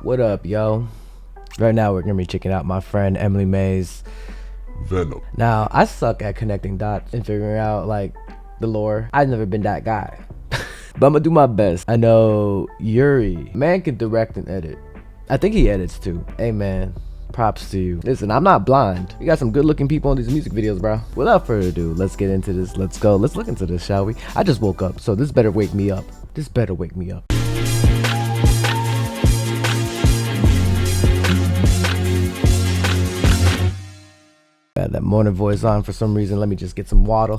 What up, yo? Right now we're gonna be checking out my friend Emily May's Venom. Now, I suck at connecting dots and figuring out like the lore. I've never been that guy. But I'm gonna do my best. I know JRE, man, can direct and edit. I think he edits too. Hey man, props to you. Listen, I'm not blind. You got some good looking people in these music videos, bro. Without further ado, let's get into this. Let's go. Let's look into this, shall we? I just woke up, so this better wake me up. This better wake me up. Got that morning voice on for some reason. Let me just get some water.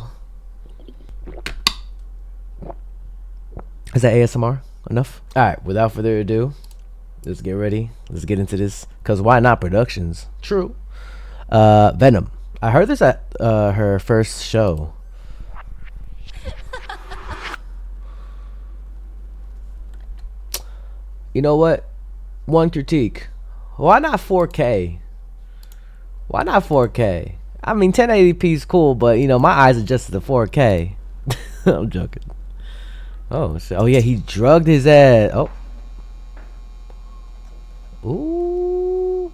Is that ASMR enough? All right, without further ado, let's get ready. Let's get into this. Cause why not productions? True. Venom. I heard this at her first show. You know what? One critique. Why not 4K? Why not 4K? I mean, 1080p is cool, but you know, my eyes adjusted to 4K. I'm joking. Oh, so, oh yeah, he drugged his ass. Oh. Ooh.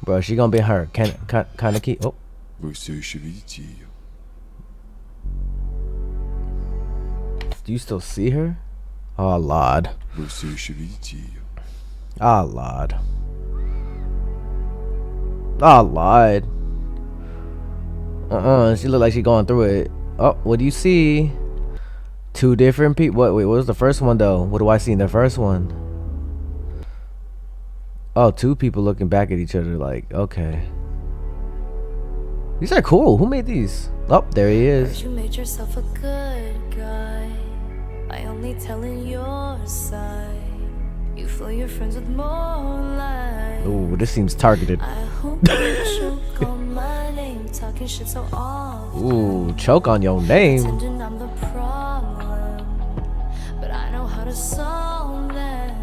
Bro, she gonna be her. Kind of key. Oh. Вы все еще видите ее? Do you still see her? Oh, Lord. Вы все еще видите ее? Oh, Lord. Oh, Lord. She look like she going through it. Oh, what do you see? Two different people. Wait, what was the first one though? What do I see in the first one? Oh, two people looking back at each other like, okay. These are cool. Who made these? Oh, there he is. You made yourself a good guy by only telling your side. You fill your friends with more lies. Ooh, this seems targeted. I hope you choke on my name, talking shit so often. Ooh, choke on your name. Pretending I'm the problem, but I know how to solve them.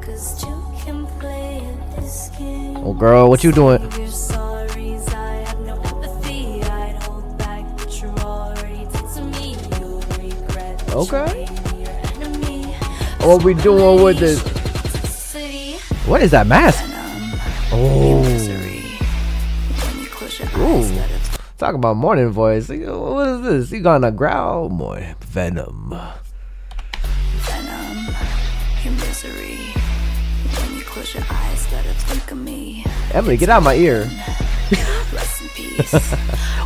Cause you can play this game. Oh, girl, what you doing? Save your sorries, I have no empathy. I'd hold back, but you already did to me. You'll regret that Okay. you made me your enemy. What we doing with this? What is that mask? Oh. Ooh. Talk about morning voice. What is this? You gonna growl more? Venom. Venom, your misery. When you close your eyes, let it think of me. Emily, get out of my ear. Rest in peace.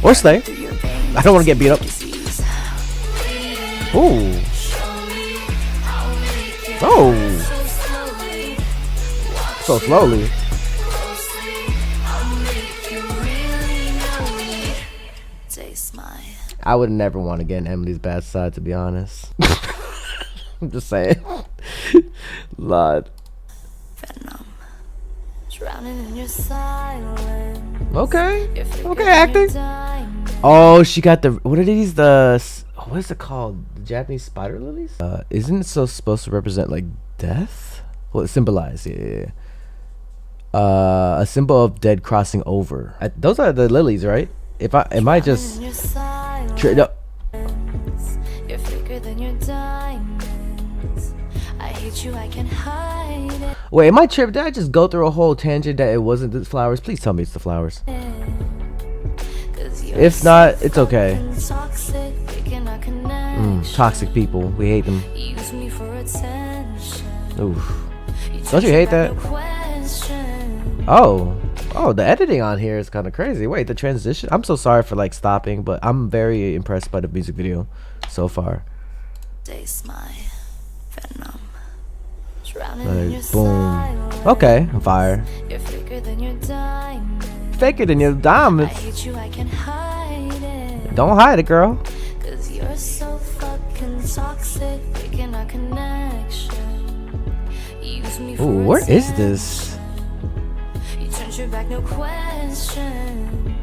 Or stay. Through your veins, I don't want to get beat up. disease. Ooh. Oh. So slowly. Taste my I would never want to get in Emily's bad side, to be honest. I'm just saying. Lord. venom. Drowning in your silence. Okay. You're figuring Okay, acting. your diamond. Oh, she got the. What are these? What is it called? The Japanese spider lilies? Isn't it supposed to represent like death? Well, it symbolize, yeah. A symbol of dead crossing over. Those are the lilies, right? Am I just? In your silence. No. You're thicker than your diamonds. I hate you, I can hide it. Wait, am I tripped? Did I just go through a whole tangent that it wasn't the flowers? Please tell me it's the flowers. 'Cause you're If not, it's okay. toxic, breaking our connection. Toxic people. We hate them. Use me for attention. Oof. You Don't you touch hate me that? back, no question. Oh, the editing on here is kind of crazy. Wait, the transition. I'm so sorry for like stopping, but I'm very impressed by the music video so far. Taste my venom. Drowning in your Like, boom. silence. Okay, I'm fire. You're thicker than your diamond. Faker than your I diamonds. hate you, I can hide it. Don't hide it, girl. Cause you're so fucking toxic, breaking our connection. Use me for Ooh, where is attention. this? You turned your back, no question.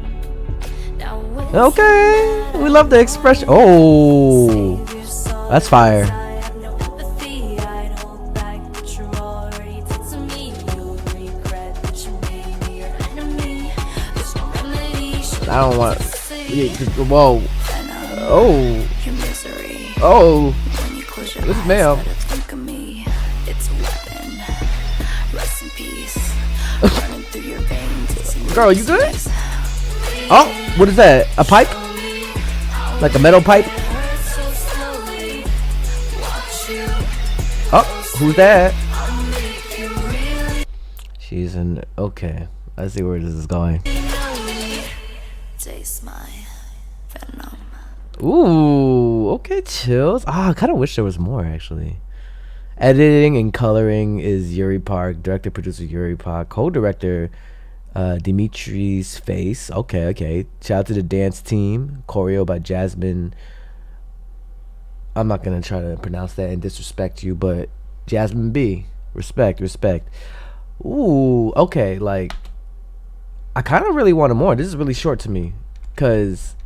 Now with Okay, we love the expression. Oh, Save your sorries, that's fire. I have no empathy, I'd hold back, but you already did to me. You'll regret that you made me your enemy. There's no remedy. I don't want. Whoa. Oh. Your misery. Oh. When you close your This is eyes, male. let it think of me. Girl, you good? Oh, what is that? A pipe? Like a metal pipe? Oh, who's that? She's in. Okay, I see where this is going. Taste my venom. Ooh, okay, chills. Ah, I kind of wish there was more actually. Editing and coloring is Yuri Park. Director, producer Yuri Park. Co-director Dimitri's Face. Okay. Shout out to the dance team. Choreo by Jasmine. I'm not gonna try to pronounce that and disrespect you, but Jasmine B. Respect. Ooh, okay. Like, I kind of really wanted more. This is really short to me, cause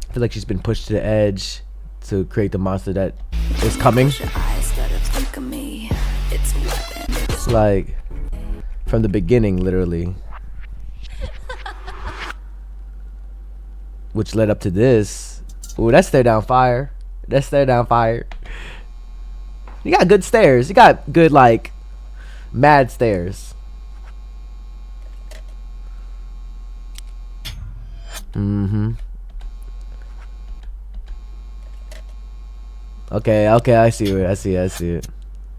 I feel like she's been pushed to the edge to create the monster that is coming. It's like from the beginning, literally, which led up to this. Ooh, that stare down fire. You got good stares. You got good, like, mad stares. Okay, I see it.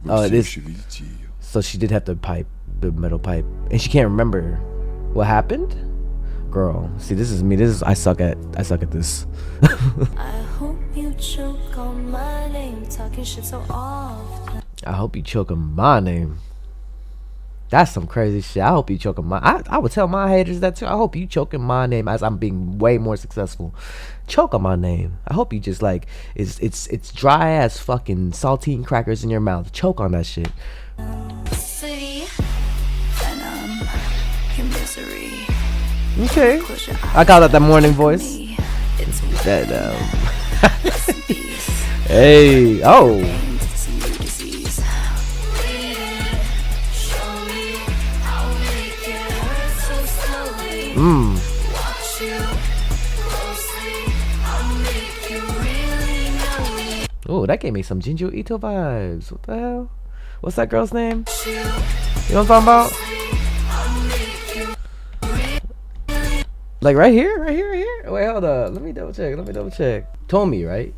Oh, it is. So she did have the pipe, the metal pipe, and she can't remember what happened. Girl, see, this is me. I suck at this. I hope you choke on my name, talking shit so often. I hope you choke on my name. That's some crazy shit. I hope you choke on my. I would tell my haters that too. I hope you choke on my name as I'm being way more successful. Choke on my name. I hope you just like it's dry as fucking saltine crackers in your mouth. Choke on that shit. City, venom, your misery. Okay. I call that the morning voice. Venom. Hey. Oh. Oh, that gave me some Jinju Ito vibes. What the hell? What's that girl's name? You know what I'm talking about? Like right here. Wait, hold up. Let me double check. Tomi, right?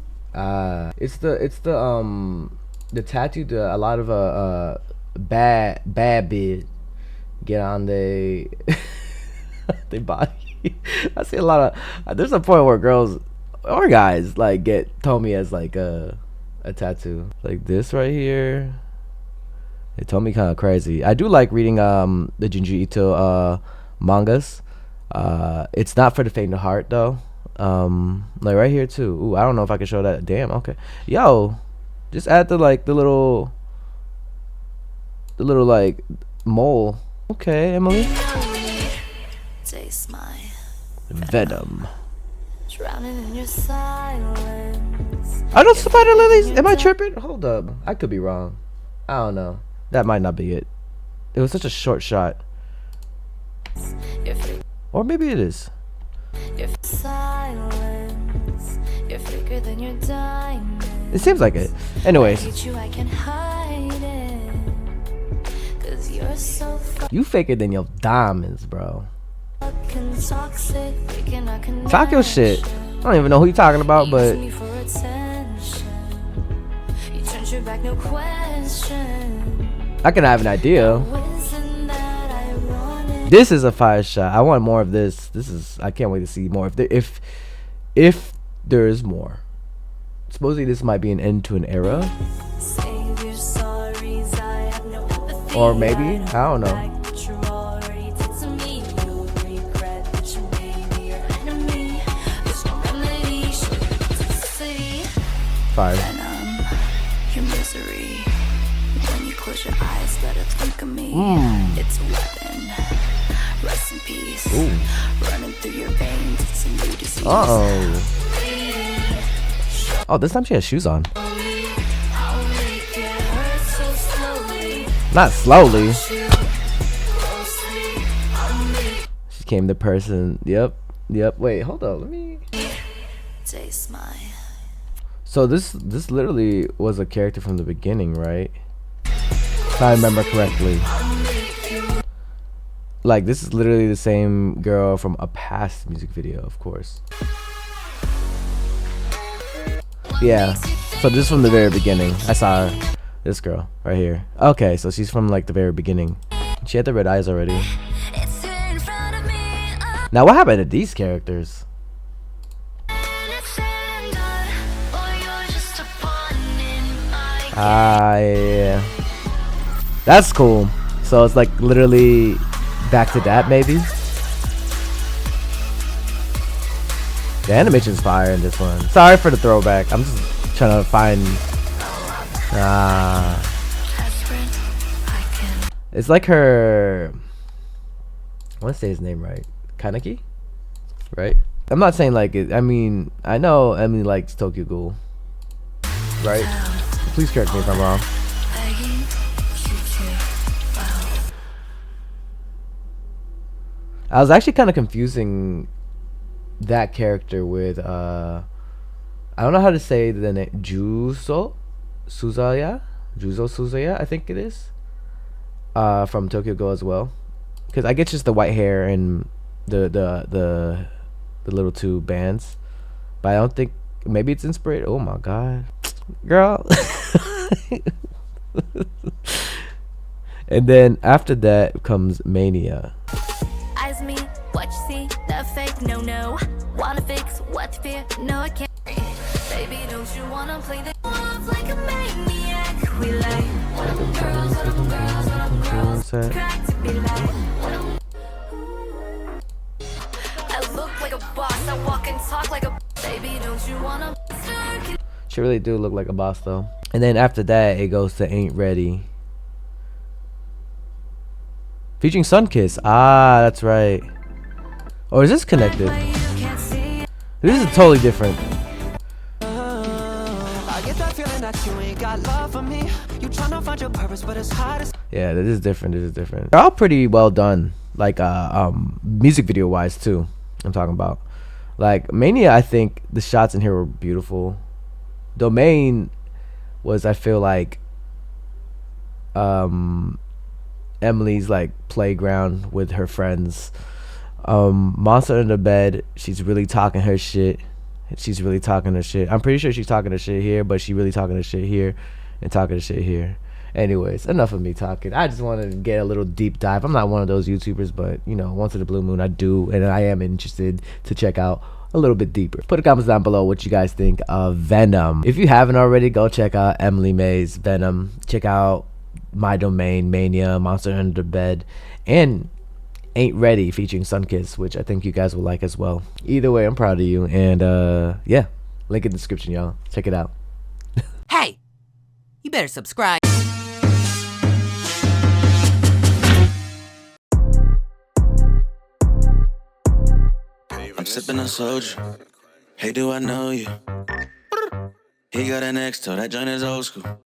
It's the tattoo that a lot of bad bitch get on they they body. I see a lot of there's a point where girls or guys like get Tomi as like a tattoo like this right here. It told me kind of crazy. I do like reading the Junji Ito mangas. It's not for the faint of heart though. Like right here too. Ooh, I don't know if I can show that. Damn. Okay. Yo, just add the like the little like mole. Okay, Emily. Taste my Venom. drowning in your silence. Are those spider lilies? Am I tripping? Hold up. I could be wrong. I don't know. That might not be it. It was such a short shot. Or maybe it is. Your silence. You're thicker than your diamond. It seems like it. Anyways. I can hide it. 'Cause you're so You faker than your diamonds, bro. fucking toxic. Talk your shit. I don't even know who you talking about, but You turned your back, no question. I can have an idea. Wasn't that ironic? This is a fire shot. I want more of this. I can't wait to see more. If there is more. Supposedly this might be an end to an era. Save your sorries, I have no empathy. Or maybe, I don't know. But you already did to me. You'll regret that you made me your enemy. There's no remedy. Show you toxicity. Fire. Venom, your misery. When you close your eyes, let it think of me. It's a weapon. Rest in peace. Running through your veins, it's a new disease. Uh-oh. Oh, this time she has shoes on. I'll make it hurt so slowly. Not slowly. She came the person. Yep. Wait, hold up. Let me. Taste my. So this literally was a character from the beginning, right? If I remember correctly. Like, this is literally the same girl from a past music video, of course. Yeah, so this is from the very beginning. I saw her. This girl right here. Okay, so she's from like the very beginning. She had the red eyes already. Now what happened to these characters? Ah, yeah. That's cool. So it's like literally back to that, maybe. The animation's fire in this one. Sorry for the throwback. I'm just trying to find. It's like her. I want to say his name right. Kaneki, right? I'm not saying like it. I mean, I know Emily likes Tokyo Ghoul, right? Please correct me if I'm wrong. I was actually kind of confusing that character with I don't know how to say the name. Juzo Suzaya, I think it is. From Tokyo Ghoul as well, because I get just the white hair and the little two bands, but I don't think, maybe it's inspired. Oh my god, girl. And then after that comes Mania. Eyes me, what you see, the fake, no. Wanna fix what fear, no I can't. Baby, don't you wanna play the love like a maniac? We like girls, crack to be like. I look like a boss, I walk and talk like a baby, don't you wanna? She really do look like a boss though. And then after that it goes to Ain't Ready, featuring Sunkiss. Ah, that's right. Or is this connected? This is totally different. Yeah, this is different. This is different. They're all pretty well done, like music video wise too. I'm talking about like Mania. I think the shots in here were beautiful. Domain was, I feel like, Emily's like playground with her friends. Monster in the Bed, she's really talking her shit. I'm pretty sure she's talking her shit here, but she really talking her shit here and talking her shit here. Anyways, enough of me talking. I just wanted to get a little deep dive. I'm not one of those YouTubers, but you know, once in a blue moon I do, and I am interested to check out a little bit deeper. Put a comments down below what you guys think of Venom. If you haven't already, go check out Emily May's Venom. Check out My Domain, Mania, Monster Under the Bed, and Ain't Ready featuring Sunkiss, which I think you guys will like as well. Either way, I'm proud of you. And yeah, link in the description, y'all. Check it out. Hey, you better subscribe. I'm sipping on soju. Hey, do I know you? He got an ex, so that joint is old school.